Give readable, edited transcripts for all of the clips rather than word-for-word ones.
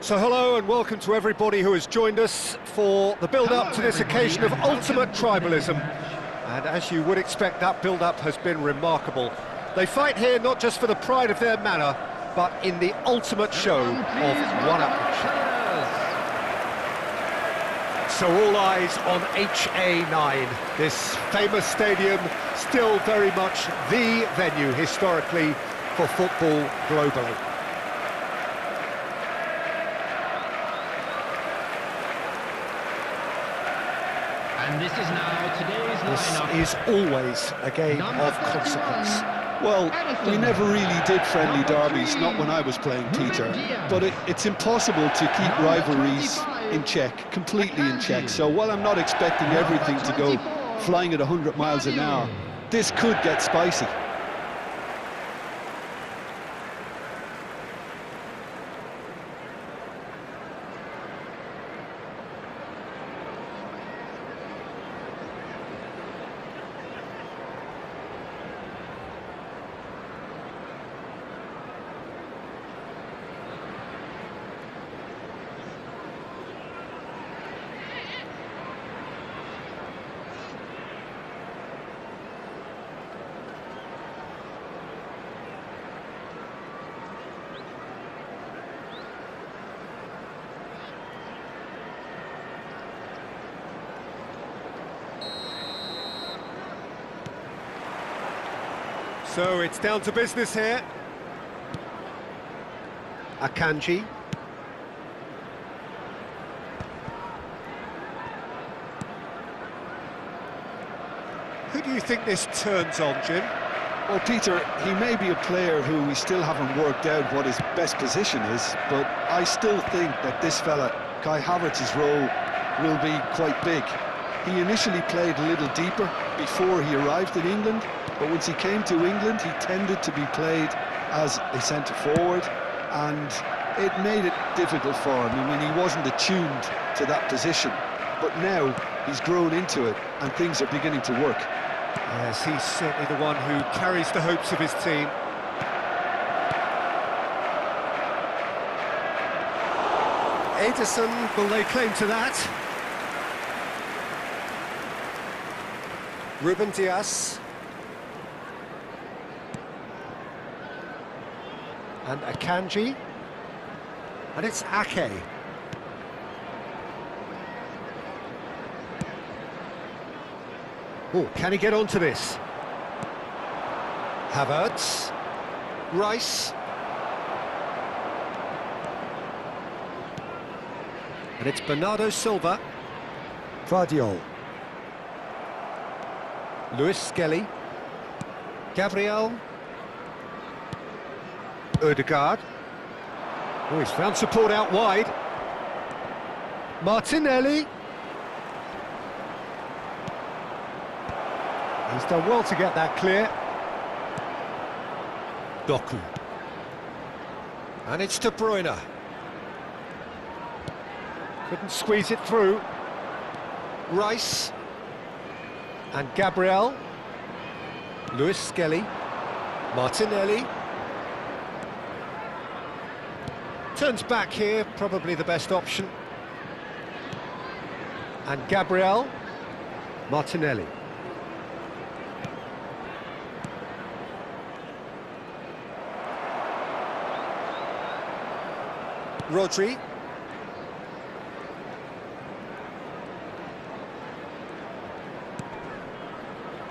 So hello and welcome to everybody who has joined us for the build-up to this occasion of ultimate tribalism. And as you would expect, that build-up has been remarkable. They fight here not just for the pride of their manor, but in the ultimate show of one-upmanship. So all eyes on HA9, this famous stadium, still very much the venue historically for football globally. And this is now today's lineup. This is always a game of consequence. Well, we never really did friendly derbies, not when I was playing, Peter. But it's impossible to keep rivalries in check, completely in check. So while I'm not expecting everything to go flying at 100 miles an hour, this could get spicy. So it's down to business here. Akanji. Who do you think this turns on, Jim? Well, Peter, he may be a player who we still haven't worked out what his best position is, but I still think that this fella, Kai Havertz's role, will be quite big. He initially played a little deeper before he arrived in England, but once he came to England, he tended to be played as a centre-forward, and it made it difficult for him. I mean, he wasn't attuned to that position, but now he's grown into it, and things are beginning to work. Yes, he's certainly the one who carries the hopes of his team. Ederson will lay claim to that. Ruben Dias. And Akanji. And it's Ake. Oh, can he get onto this? Havertz. Rice. And it's Bernardo Silva. Vardiol. Luis Skelly. Gabriel. Ødegaard. Oh, he's found support out wide. Martinelli. He's done well to get that clear. Doku. And it's De Bruyne. Couldn't squeeze it through. Rice. And Gabriel. Luis Skelly. Martinelli. Turns back here, probably the best option. And Gabriel. Martinelli. Rodri.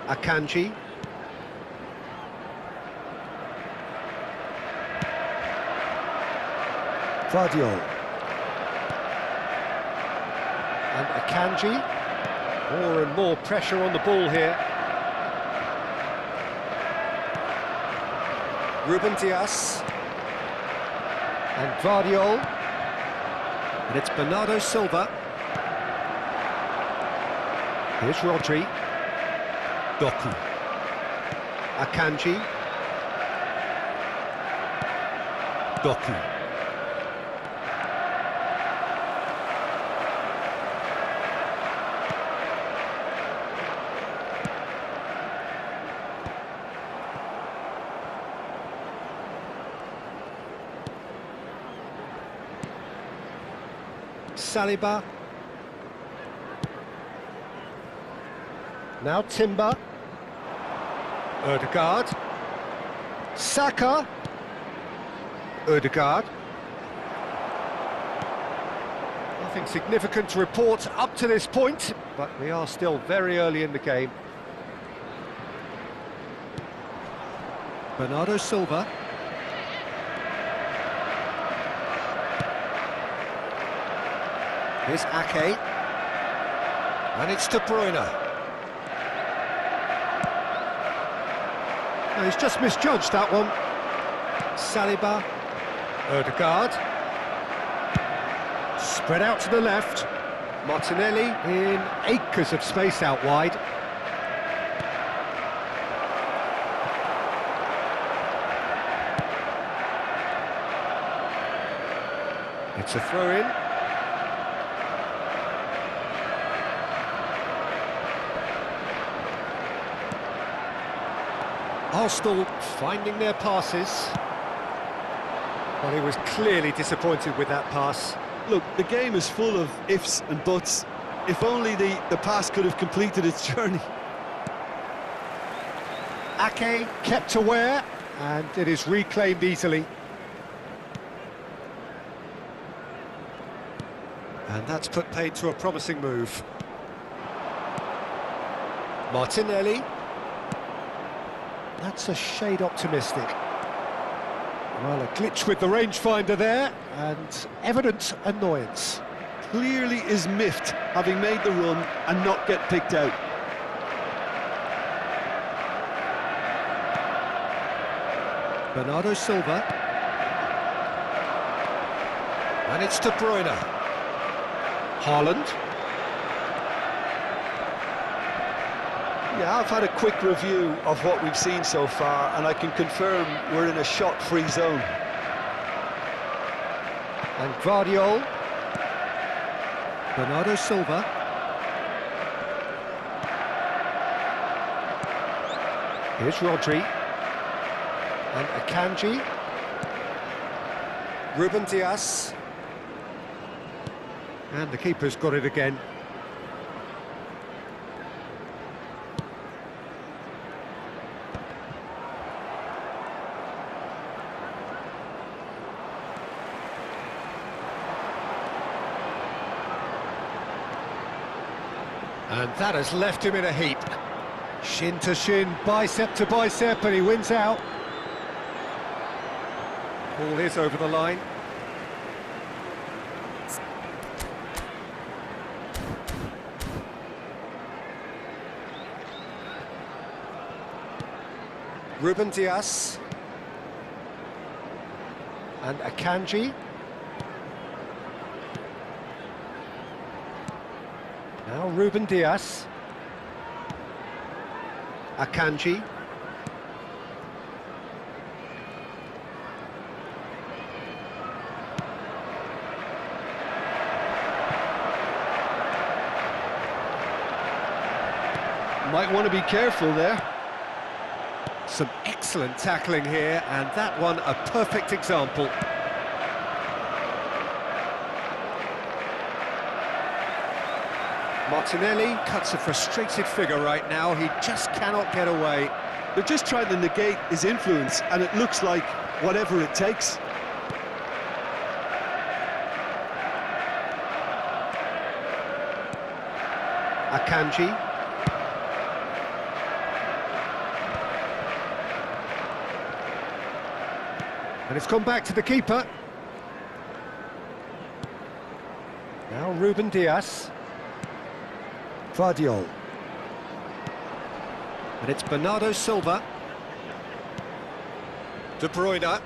Akanji. Vardiol. And Akanji. More and more pressure on the ball here. Ruben Dias. And Vardiol. And it's Bernardo Silva. Here's Rodri. Doku. Akanji. Doku. Saliba. Now Timber. Ødegaard. Saka. Ødegaard. Nothing significant to report up to this point, but we are still very early in the game. Bernardo Silva. Here's Ake. And it's De Bruyne. No, he's just misjudged that one. Saliba. Ødegaard. Spread out to the left. Martinelli in acres of space out wide. It's a throw-in. Arsenal finding their passes. Well, he was clearly disappointed with that pass. Look, the game is full of ifs and buts. If only the pass could have completed its journey. Ake kept aware, and it is reclaimed easily. And that's put paid to a promising move. Martinelli. That's a shade optimistic. Well, a glitch with the rangefinder there, and evident annoyance. Clearly is miffed, having made the run and not get picked out. Bernardo Silva. And it's De Bruyne. Haaland. Yeah, I've had a quick review of what we've seen so far, and I can confirm we're in a shot-free zone. And Guardiola. Bernardo Silva. Here's Rodri. And Akanji. Ruben Dias. And the keeper's got it again. And that has left him in a heap. Shin to shin, bicep to bicep, and he wins out. Ball is over the line. Ruben Dias. And Akanji. Now Ruben Dias. Akanji. Might want to be careful there. Some excellent tackling here, and that one a perfect example. Martinelli cuts a frustrated figure right now. He just cannot get away. They're just trying to negate his influence, and it looks like whatever it takes. Akanji. And it's come back to the keeper. Now Ruben Dias. Guardiola. And it's Bernardo Silva. De Bruyne.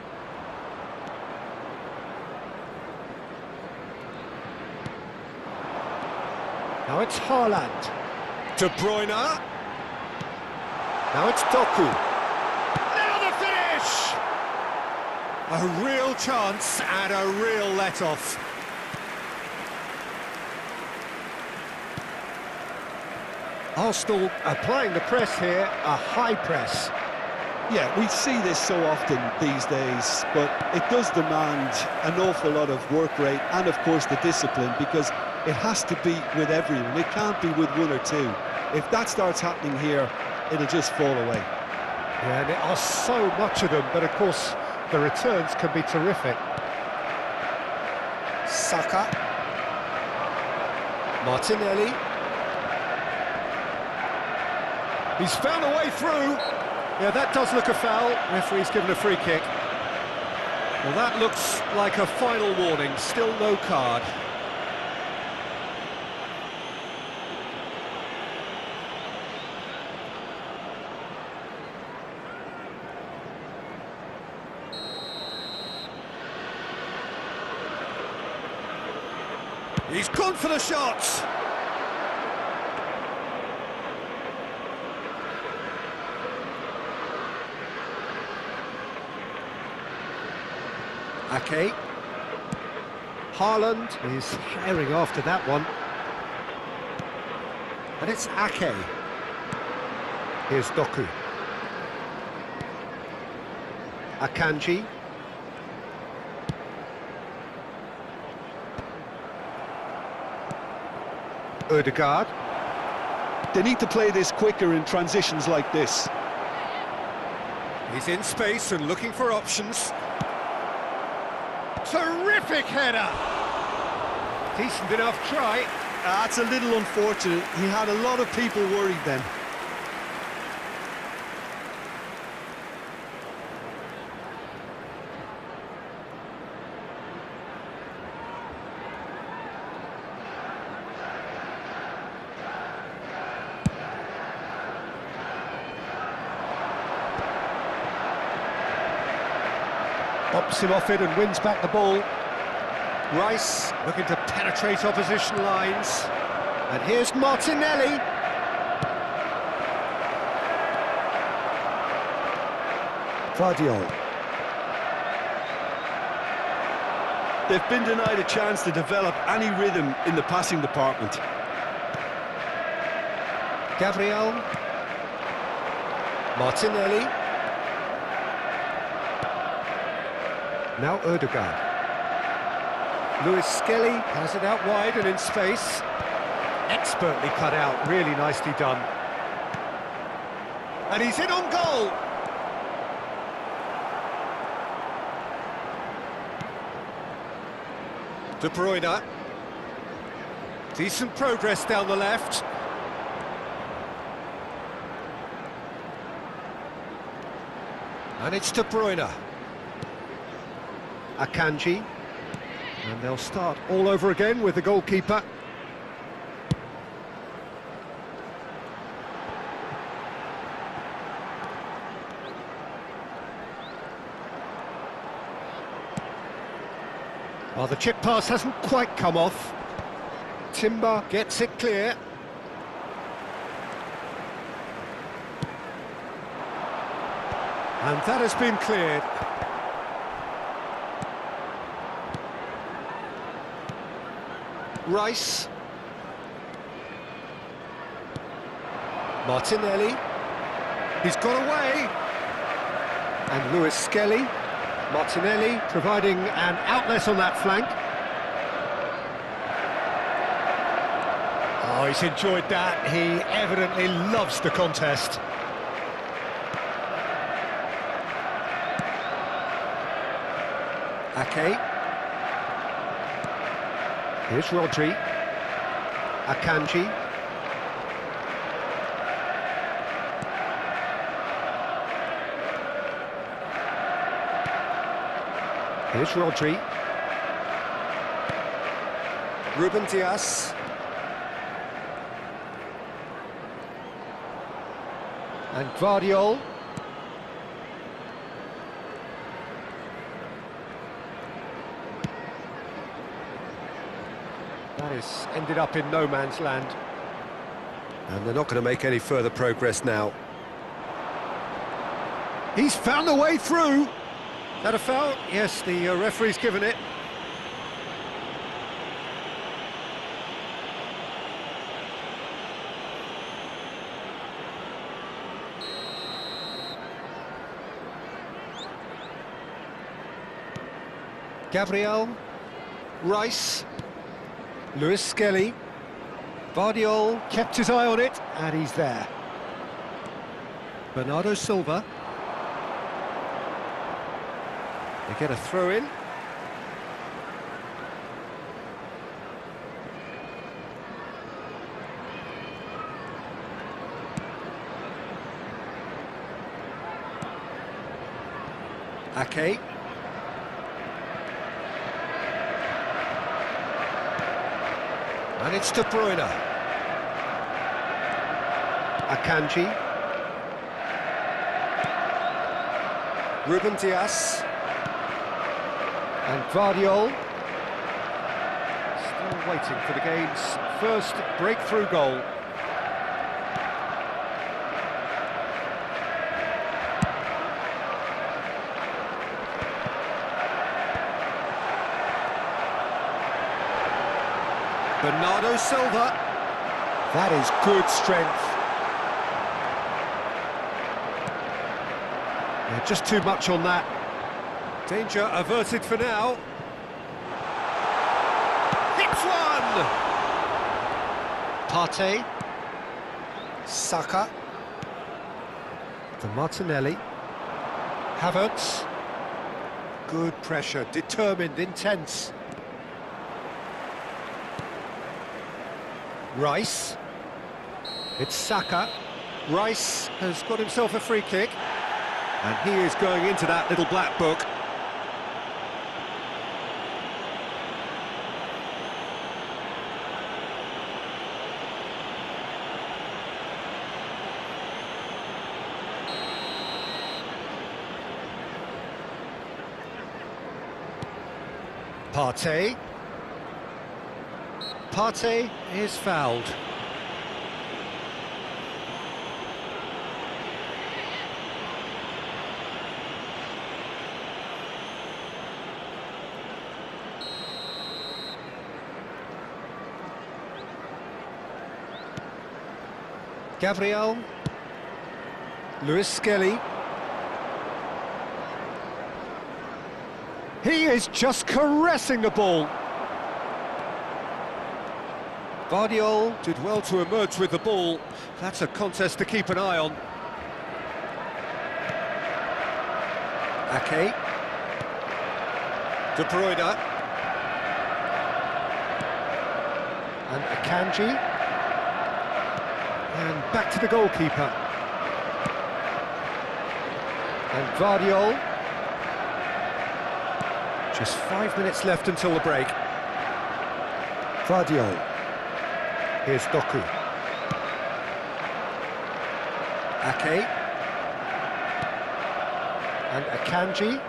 Now it's Haaland. De Bruyne. Now it's Doku. Now the finish! A real chance and a real let-off. Arsenal applying the press here, a high press. Yeah, we see this so often these days, but it does demand an awful lot of work rate and, of course, the discipline, because it has to be with everyone. It can't be with one or two. If that starts happening here, it'll just fall away. Yeah, and there are so much of them, but of course the returns can be terrific. Saka. Martinelli. He's found a way through. Yeah, that does look a foul. Referee's given a free kick. Well, that looks like a final warning. Still no card. He's gone for the shots. Ake. Haaland is herring after that one. And it's Ake. Here's Doku. Akanji. Ødegaard. They need to play this quicker in transitions like this. He's in space and looking for options. Terrific header! Decent enough try. That's a little unfortunate. He had a lot of people worried then. Bops him off it and wins back the ball. Rice looking to penetrate opposition lines. And here's Martinelli. Vardiol. They've been denied a chance to develop any rhythm in the passing department. Gabriel. Martinelli. Now Ødegaard. Lewis Skelly has it out wide and in space. Expertly cut out, really nicely done. And he's in on goal! De Bruyne. Decent progress down the left. And it's De Bruyne. Akanji. And they'll start all over again with the goalkeeper. Well, the chip pass hasn't quite come off. Timber gets it clear. And that has been cleared. Rice. Martinelli. He's got away. And Lewis Skelly. Martinelli providing an outlet on that flank. Oh, he's enjoyed that. He evidently loves the contest. Ake. Here's Rodri. Akanji. Here's Rodri. Ruben Dias. And Vardiol. That has ended up in no man's land. And they're not going to make any further progress now. He's found a way through. That a foul? Yes, the referee's given it. Gabriel, Rice, Lewis Skelly, Vardiol kept his eye on it, and he's there. Bernardo Silva. They get a throw in. Ake. And it's De Bruyne. Akanji. Ruben Dias. And Vardiol. Still waiting for the game's first breakthrough goal. Bernardo Silva. That is good strength. Yeah, just too much on that. Danger averted for now. Hits one! Partey. Saka. To Martinelli. Havertz. Good pressure, determined, intense. Rice. It's Saka. Rice has got himself a free kick. And he is going into that little black book. Partey. Partey is fouled. Gabriel. Lewis Skelly. He is just caressing the ball. Vardiol did well to emerge with the ball. That's a contest to keep an eye on. Ake. De Bruyne. And Akanji. And back to the goalkeeper. And Vardiol. Just 5 minutes left until the break. Vardiol. Here's Doku. Ake. And Akanji.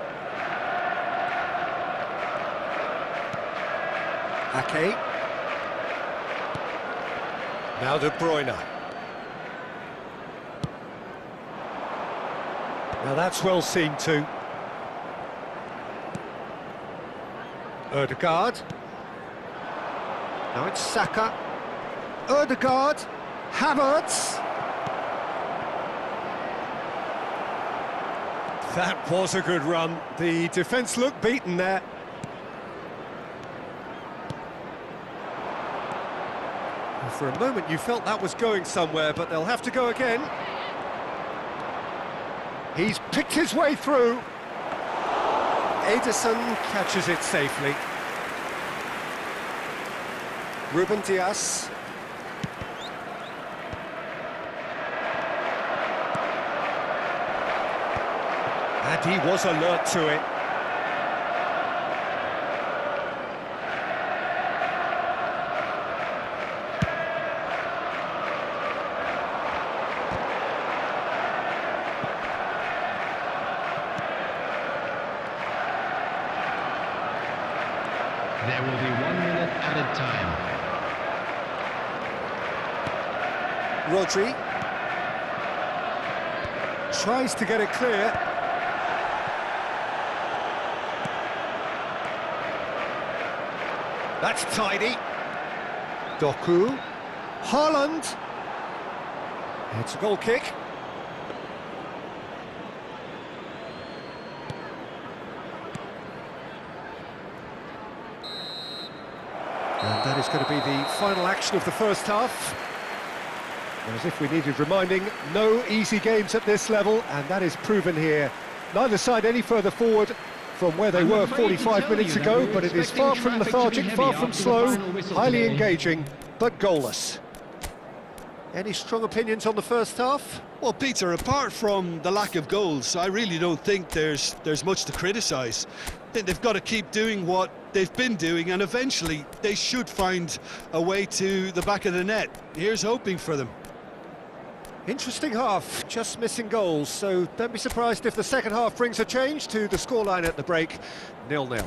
Ake. Now De Bruyne. Now that's well seen too. Ødegaard. Now it's Saka. Ødegaard. Havertz. That was a good run. The defence looked beaten there. For a moment you felt that was going somewhere, but they'll have to go again. He's picked his way through. Ederson catches it safely. Ruben Dias. And he was alert to it. There will be 1 minute added time. Rodri tries to get it clear. That's tidy. Doku. Haaland. It's a goal kick. And that is going to be the final action of the first half. As if we needed reminding, no easy games at this level, and that is proven here. Neither side any further forward from where they were 45 minutes ago, but it is far from lethargic, far from slow, highly engaging, but goalless. Any strong opinions on the first half? Well, Peter, apart from the lack of goals, I really don't think there's much to criticise. I think they've got to keep doing what they've been doing, and eventually they should find a way to the back of the net. Here's hoping for them. Interesting half, just missing goals, so don't be surprised if the second half brings a change to the scoreline at the break, 0-0.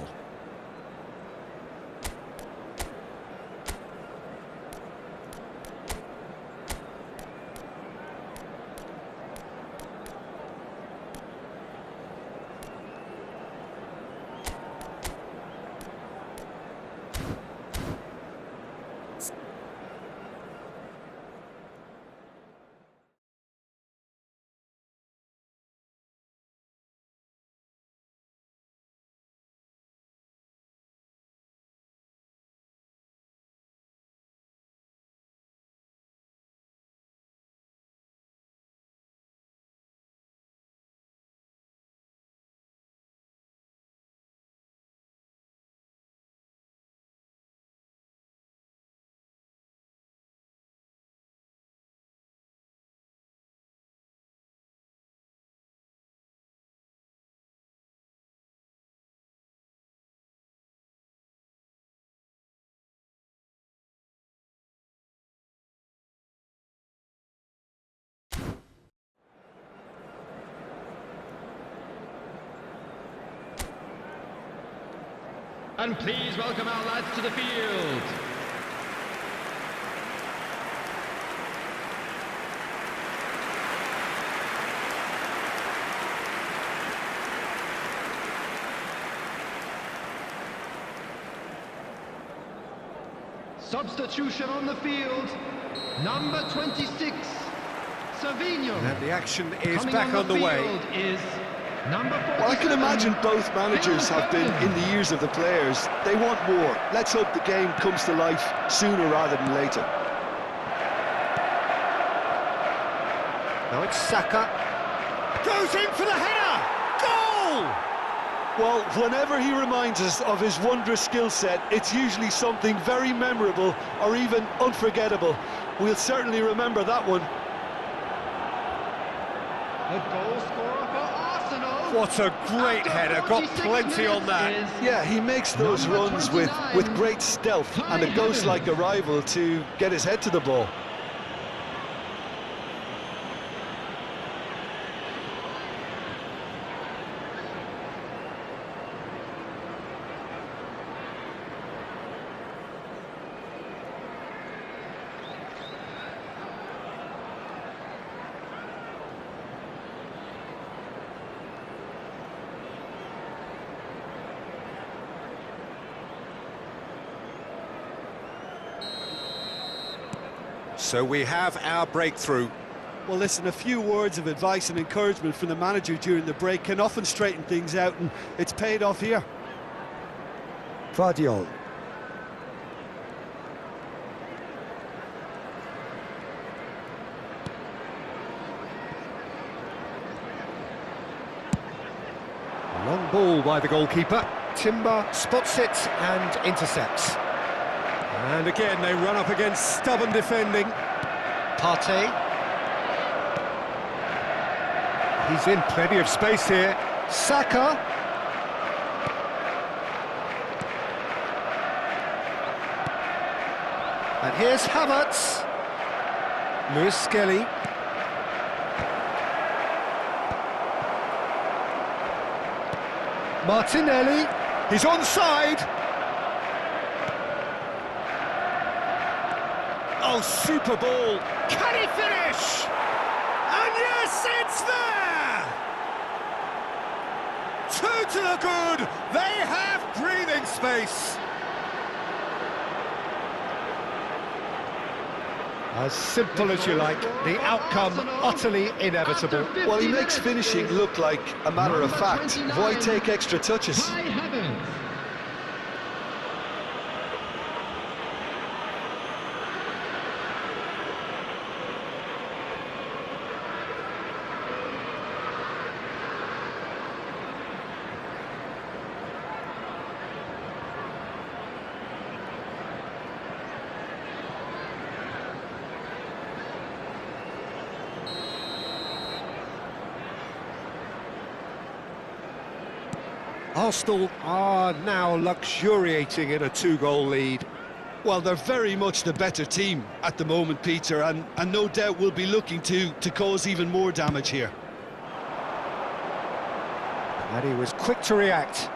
And please welcome our lads to the field. Substitution on the field, number 26, Savinho. And the action is Coming back on the way. Is number 47. Well, I can imagine both managers have been in the ears of the players. They want more. Let's hope the game comes to life sooner rather than later. Now it's Saka. Goes in for the header! Goal! Well, whenever he reminds us of his wondrous skill set, it's usually something very memorable or even unforgettable. We'll certainly remember that one. The goal scorer for Arsenal. What a great header, got plenty on that. Yeah, he makes those runs with great stealth and a ghost-like arrival to get his head to the ball. So we have our breakthrough. Well, listen, a few words of advice and encouragement from the manager during the break can often straighten things out, and it's paid off here. Guardiola. Long ball by the goalkeeper. Timber spots it and intercepts. And again, they run up against stubborn defending. Partey. He's in plenty of space here. Saka. And here's Havertz. Lewis Skelly. Martinelli. He's onside. Oh, super ball. Can he finish? And yes, it's there! Two to the good. They have breathing space. As simple as you like, the outcome utterly inevitable. Well, he makes finishing look like a matter of fact. Why take extra touches? Arsenal are now luxuriating in a two-goal lead. Well, they're very much the better team at the moment, Peter, and no doubt will be looking to cause even more damage here. And he was quick to react.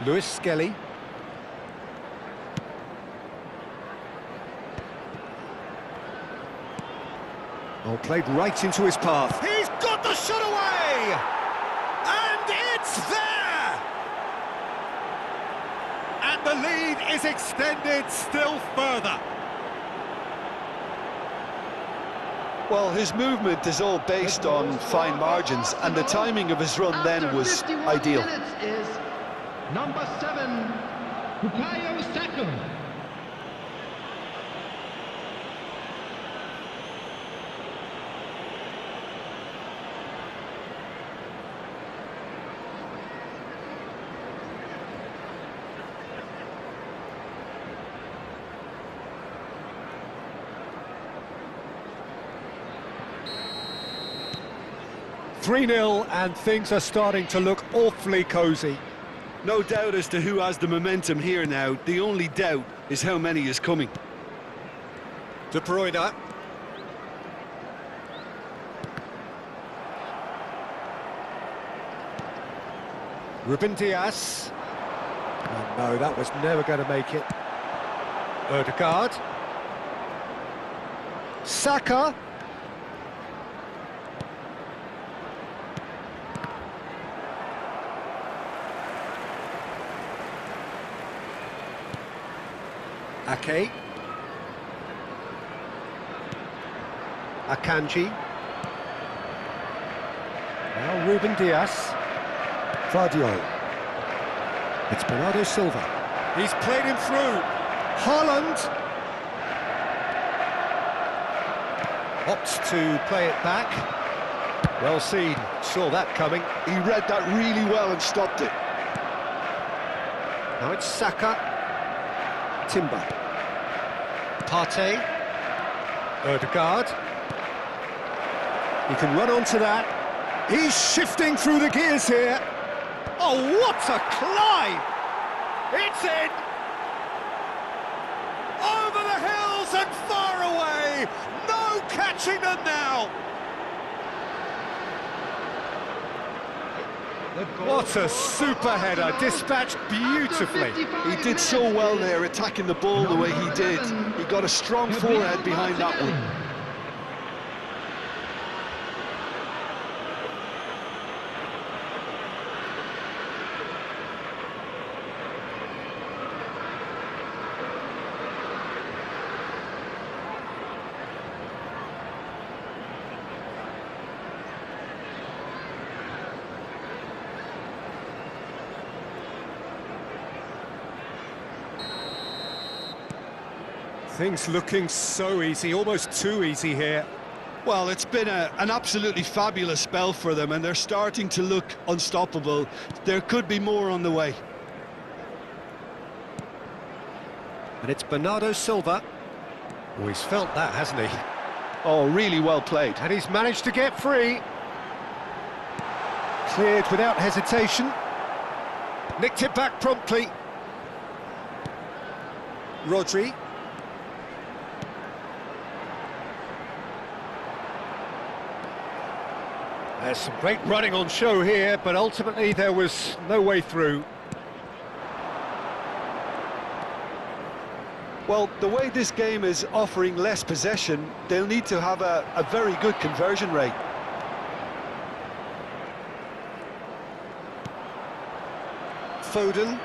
Lewis Skelly. Oh, played right into his path. He's got the shot away! And it's there! And the lead is extended still further. Well, his movement is all based on fine margins, and the timing of his run then was ideal. Is number 7, Bukayo Saka. Three-0, and things are starting to look awfully cosy. No doubt as to who has the momentum here now. The only doubt is how many is coming. De Bruyne. Ruben Dias. Oh, no, that was never going to make it. Ødegaard. Saka. Ake. Akanji. Now Ruben Dias. Vardio. It's Bernardo Silva. He's played him through. Haaland. Opts to play it back. Well seen. Saw that coming. He read that really well and stopped it. Now it's Saka. Timber. Partey. Ødegaard. He can run onto that. He's shifting through the gears here. Oh, what a climb! It's in! Over the hills and far away! No catching them now! What a super header, dispatched beautifully. He did so well there, attacking the ball the way he did. He got a strong forehead behind that one. Things looking so easy, almost too easy here. Well, it's been an absolutely fabulous spell for them, and they're starting to look unstoppable. There could be more on the way. And it's Bernardo Silva. Oh, he's felt that, hasn't he? Oh, really well played. And he's managed to get free. Cleared without hesitation. Nicked it back promptly. Rodri. There's some great running on show here, but ultimately there was no way through. Well, the way this game is offering less possession, they'll need to have a very good conversion rate. Foden.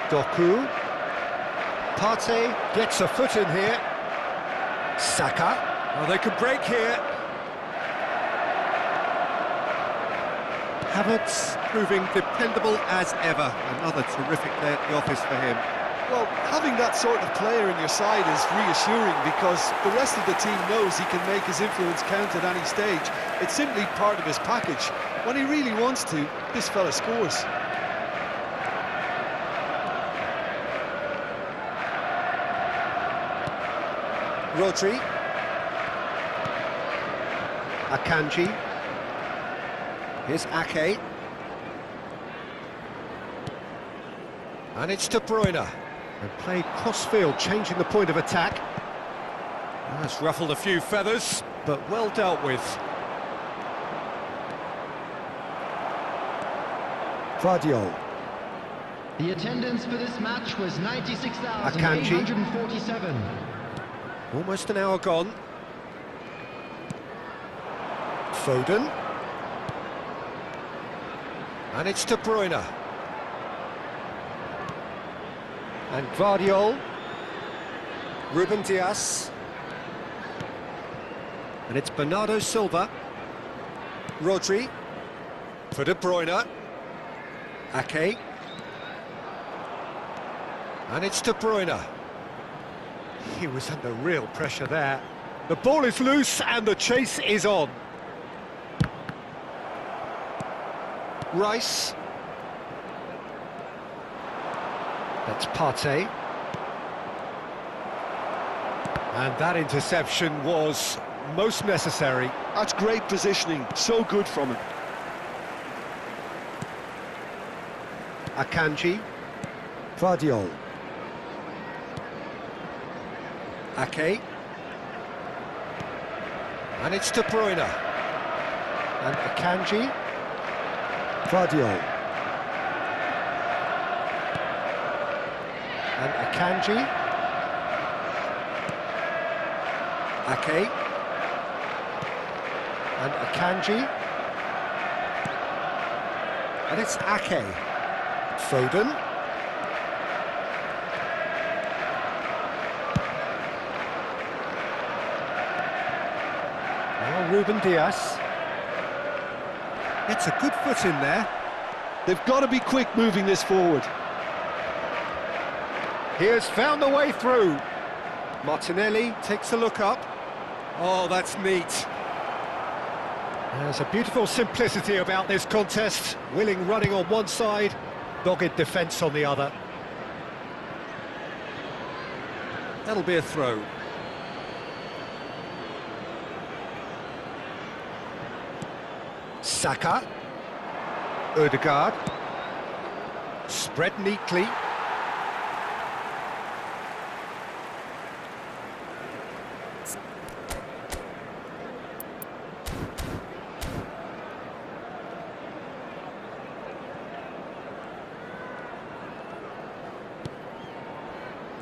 Doku. Partey gets a foot in here. Saka. Oh, they could break here. Havertz proving dependable as ever. Another terrific day at the office for him. Well, having that sort of player in your side is reassuring because the rest of the team knows he can make his influence count at any stage. It's simply part of his package. When he really wants to, this fella scores. Rodri. Akanji. Here's Ake. And it's De Bruyne. And played cross-field, changing the point of attack. That's ruffled a few feathers, but well dealt with. Guardiola. The attendance for this match was 96,847. Almost an hour gone. Foden. And it's De Bruyne. And Guardiola. Ruben Dias. And it's Bernardo Silva. Rodri. For De Bruyne. Ake. And it's De Bruyne. He was under real pressure there. The ball is loose and the chase is on. Rice. That's Partey. And that interception was most necessary. That's great positioning, so good from him. Akanji. Guardiola. Ake. And it's De Bruyne. And Akanji. Guardiola. And Akanji. Ake. And Akanji. And it's Ake. Foden. Now Ruben Dias. It's a good foot in there. They've got to be quick moving this forward. He has found the way through. Martinelli takes a look up. Oh, that's neat. There's a beautiful simplicity about this contest. Willing running on one side, dogged defence on the other. That'll be a throw. Saka. Ødegaard. Spread neatly.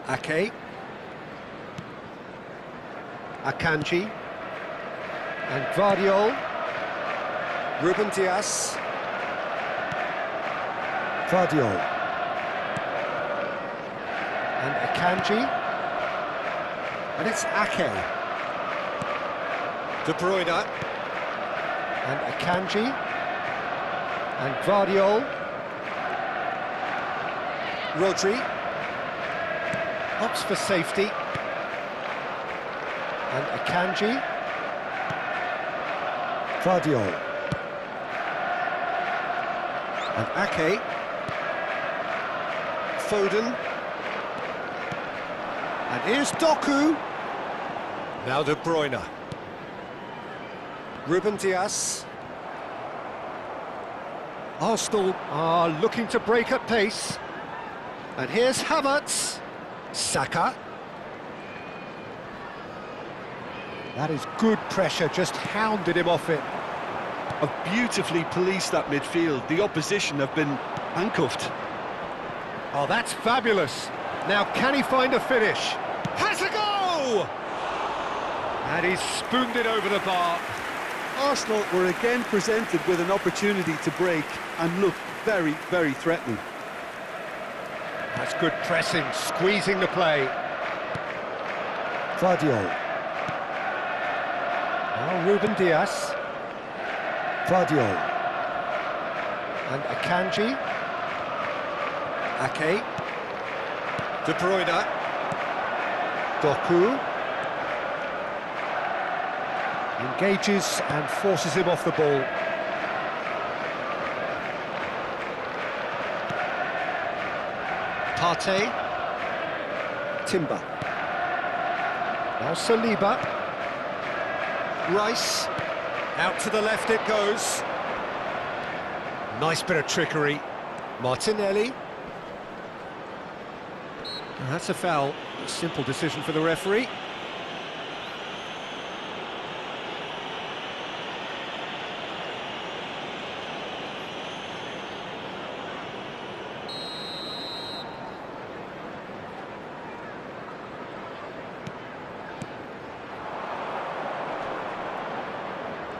Ake. Akanji. And Guardiola. Ruben Dias. Guardiola. And Akanji. And it's Ake. De Bruyne. And Akanji. And Guardiola. Rodri. Opts for safety. And Akanji. Guardiola. And Ake. Foden. And here's Doku. Now De Bruyne. Ruben Dias. Arsenal are looking to break at pace. And here's Havertz. Saka. That is good pressure, just hounded him off it. Have beautifully policed that midfield. The opposition have been handcuffed. Oh, that's fabulous. Now, can he find a finish? Has a go! And he's spooned it over the bar. Arsenal were again presented with an opportunity to break and looked very, very threatening. That's good pressing, squeezing the play. Guardiola. Now Ruben Dias. Guardiola. And Akanji. Ake. De Bruyne. Doku. Engages and forces him off the ball. Partey. Timber. Now Saliba. Rice. Out to the left it goes. Nice bit of trickery. Martinelli. And that's a foul. A simple decision for the referee.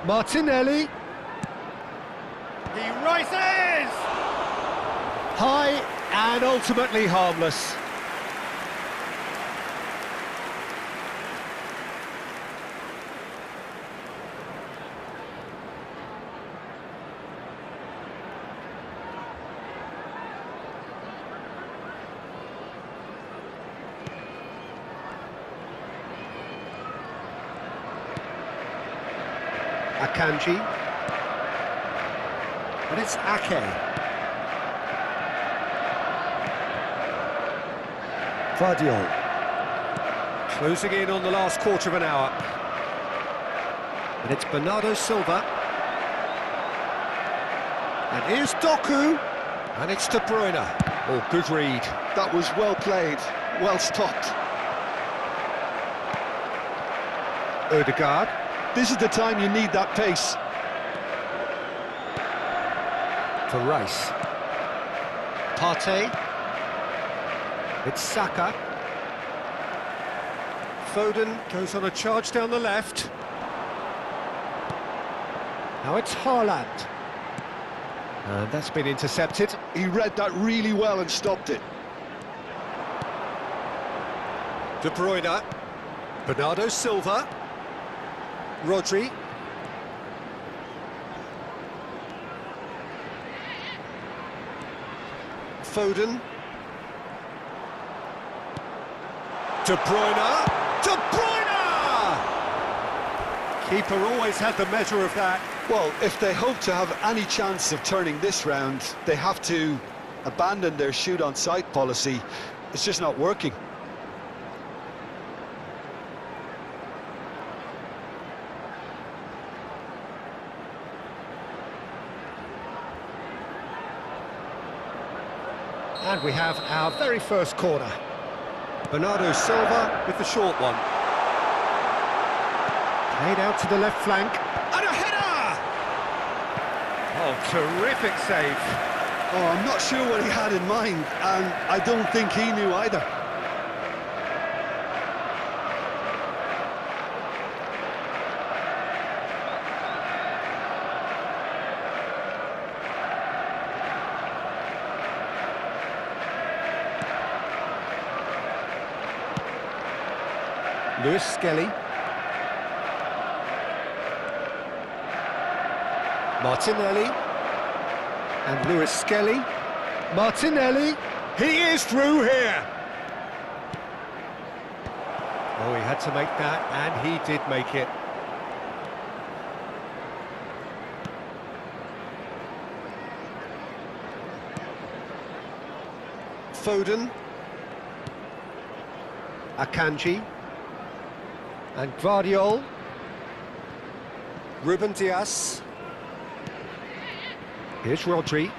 Martinelli. He rises! High and ultimately harmless. Akanji. And it's Ake. Guardiola. Closing in on the last quarter of an hour. And it's Bernardo Silva. And here's Doku. And it's De Bruyne. Oh, good read. That was well played, well stopped. Odegaard. This is the time you need that pace. For Rice. Partey. It's Saka. Foden goes on a charge down the left. Now it's Haaland. And that's been intercepted. He read that really well and stopped it. De Bruyne. Bernardo Silva. Rodri. Foden. De Bruyne. De Bruyne! Keeper always had the measure of that. Well, if they hope to have any chance of turning this round, they have to abandon their shoot-on-sight policy. It's just not working. And we have our very first corner. Bernardo Silva with the short one. Played out to the left flank. And a header! Oh, terrific save. Oh, I'm not sure what he had in mind, and I don't think he knew either. Lewis Skelly. Martinelli. And Lewis Skelly. Martinelli. He is through here. Oh, he had to make that, and he did make it. Foden. Akanji. And Guardiola. Ruben Dias. Here's Rodri.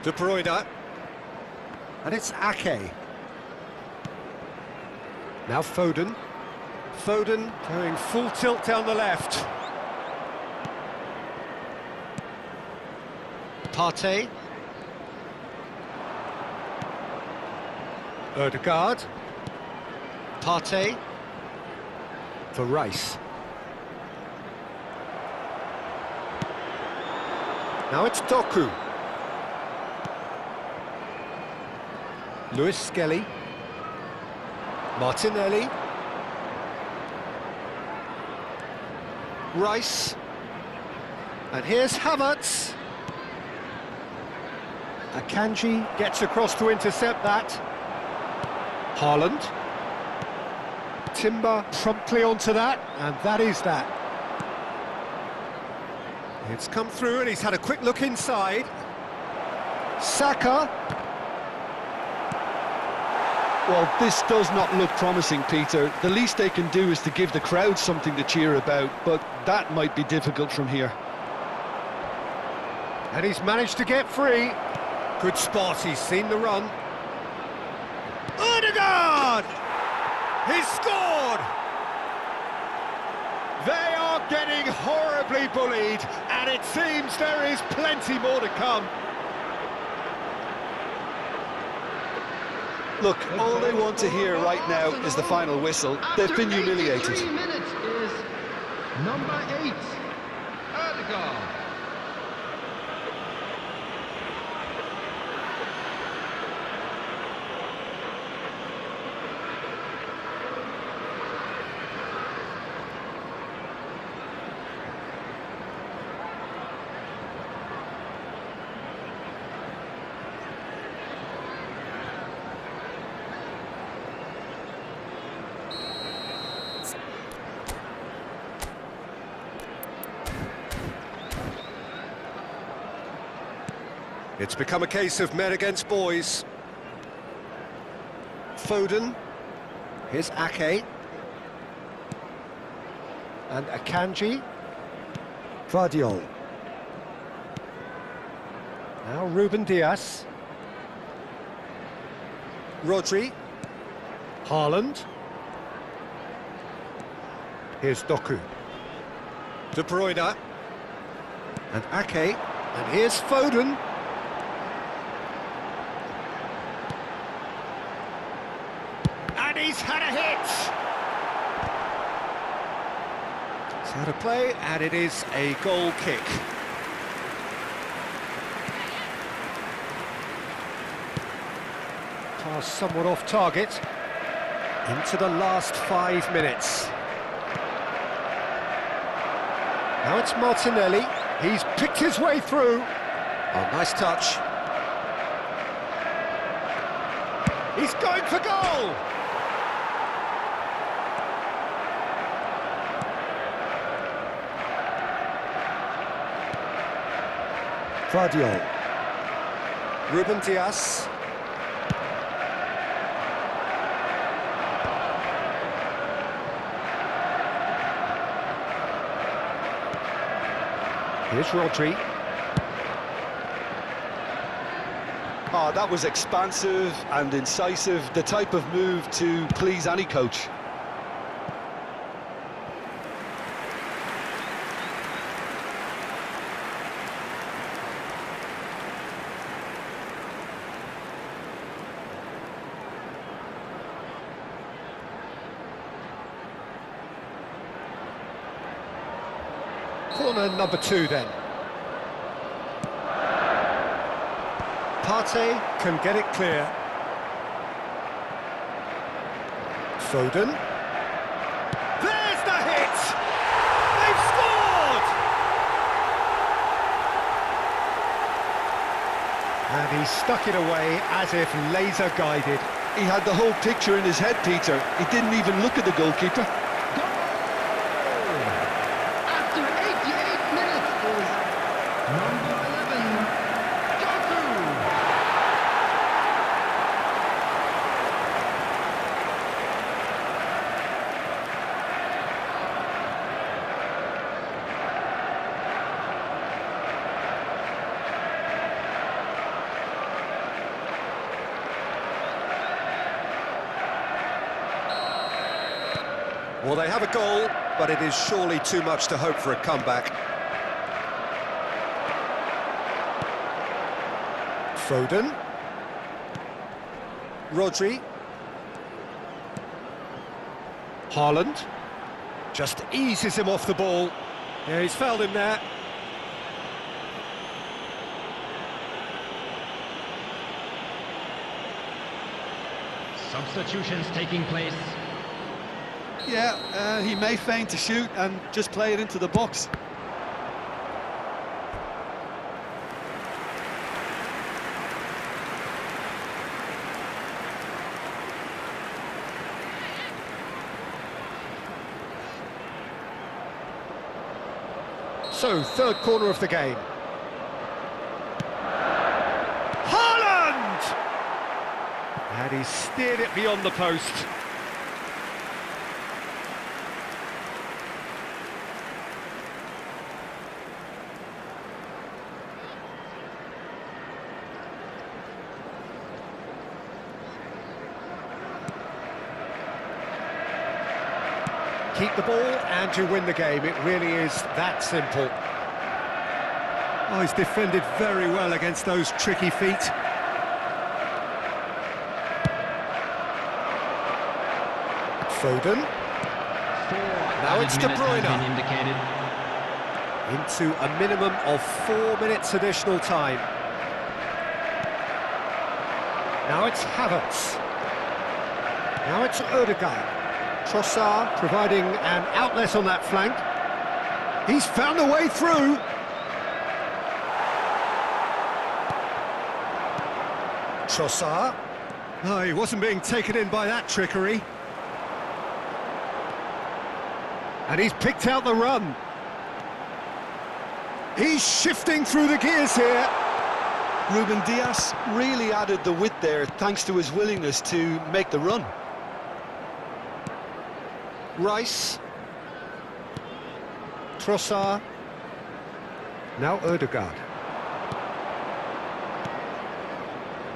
De Bruyne. And it's Ake. Now Foden. Foden going full tilt down the left. Partey. Odegaard. Partey. For Rice. Now it's Doku. Lewis Skelly. Martinelli. Rice. And here's Havertz. Akanji gets across to intercept that. Haaland. Timber promptly onto that, and that is that. It's come through and he's had a quick look inside. Saka. Well, this does not look promising, Peter. The least they can do is to give the crowd something to cheer about, but that might be difficult from here. And he's managed to get free. Good spot, he's seen the run. Odegaard! He's scored! They are getting horribly bullied, and it seems there is plenty more to come. Look, all they want to hear right now is the final whistle. They've been humiliated. 3 minutes is number 8, Odegaard. It's become a case of men against boys. Foden. Here's Ake. And Akanji. Guardiola. Now Ruben Dias. Rodri. Haaland. Here's Doku. De Bruyne. And Ake. And here's Foden. And he's had a hit! It's had a play, and it is a goal kick. Pass somewhat off target. Into the last 5 minutes. Now it's Martinelli. He's picked his way through. Oh, nice touch. He's going for goal! Guardiola. Ruben Dias. Here's Rodri. Oh, that was expansive and incisive, the type of move to please any coach. Corner number 2 then. Partey can get it clear. Foden. There's the hit! They've scored! And he stuck it away as if laser guided. He had the whole picture in his head, Peter. He didn't even look at the goalkeeper. After 88 minutes is number 11, Doku. Well, they have a goal, but it is surely too much to hope for a comeback. Foden. Rodri. Haaland. Just eases him off the ball. Yeah, he's fouled him there. Substitutions taking place. Yeah, he may feign to shoot and just play it into the box. So, third corner of the game. Haaland! And he steered it beyond the post. Keep the ball and you win the game. It really is that simple. Oh, he's defended very well against those tricky feet. Foden. Now it's De Bruyne. Into a minimum of 4 minutes additional time. Now it's Havertz. Now it's Odegaard. Trossard providing an outlet on that flank. He's found a way through. Trossard. Oh, he wasn't being taken in by that trickery. And he's picked out the run. He's shifting through the gears here. Ruben Dias really added the width there thanks to his willingness to make the run. Rice. Trossard. Now Odegaard.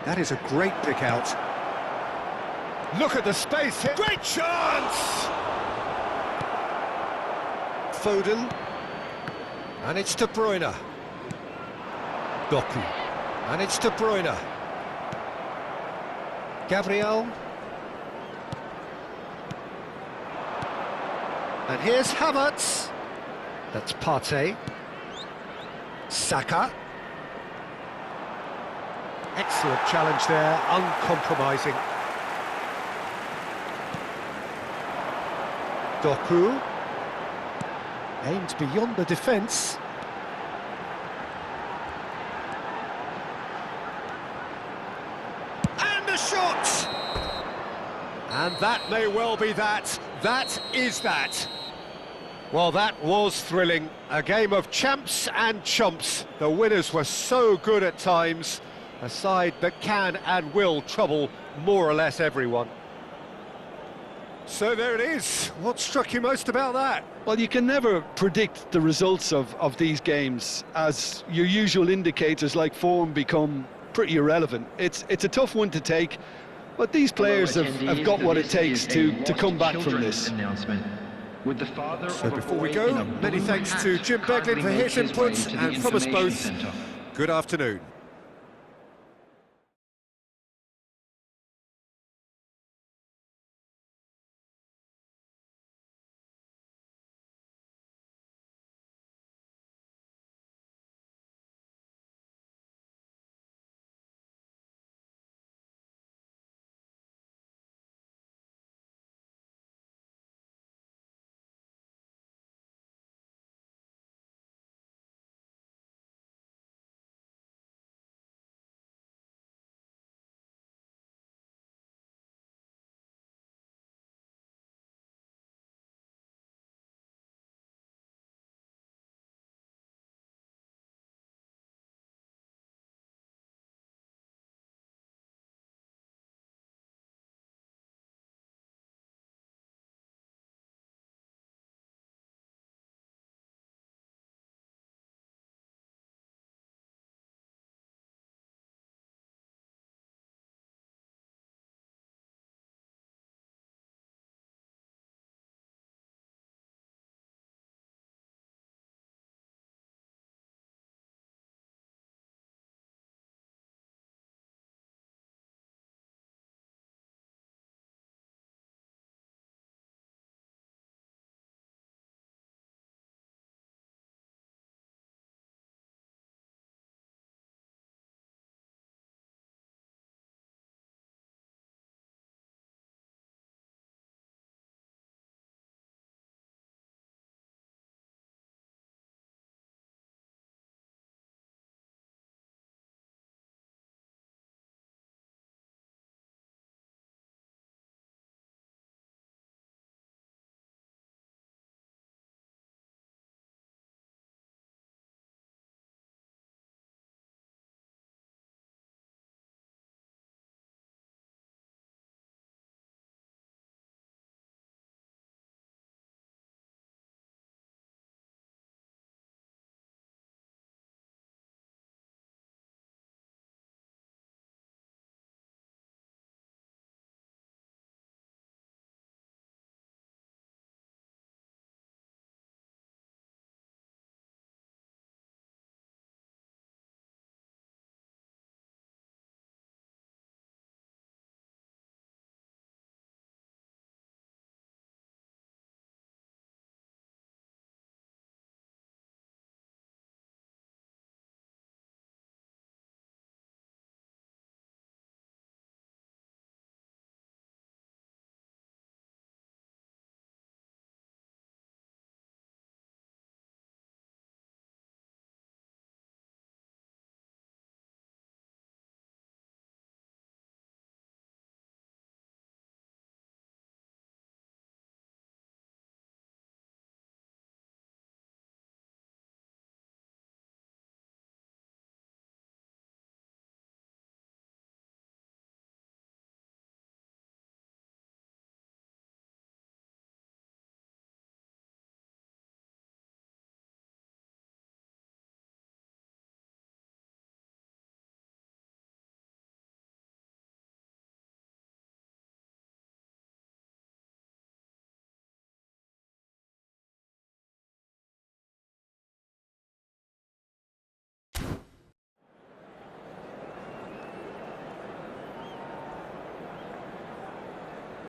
That is a great pick out. Look at the space here. Great chance! Foden. And it's De Bruyne. Doku. And it's De Bruyne. Gabriel. And here's Havertz. That's Partey. Saka. Excellent challenge there, uncompromising. Doku. Aimed beyond the defence. And a shot! And that may well be that. That is that. Well, that was thrilling. A game of champs and chumps. The winners were so good at times. A side that can and will trouble more or less everyone. So there it is. What struck you most about that? Well, you can never predict the results of these games, as your usual indicators like form become pretty irrelevant. It's a tough one to take, but these players have got what it takes to come back from this. So before we go, many thanks to Jim Beglin for his input, and from us both, good afternoon.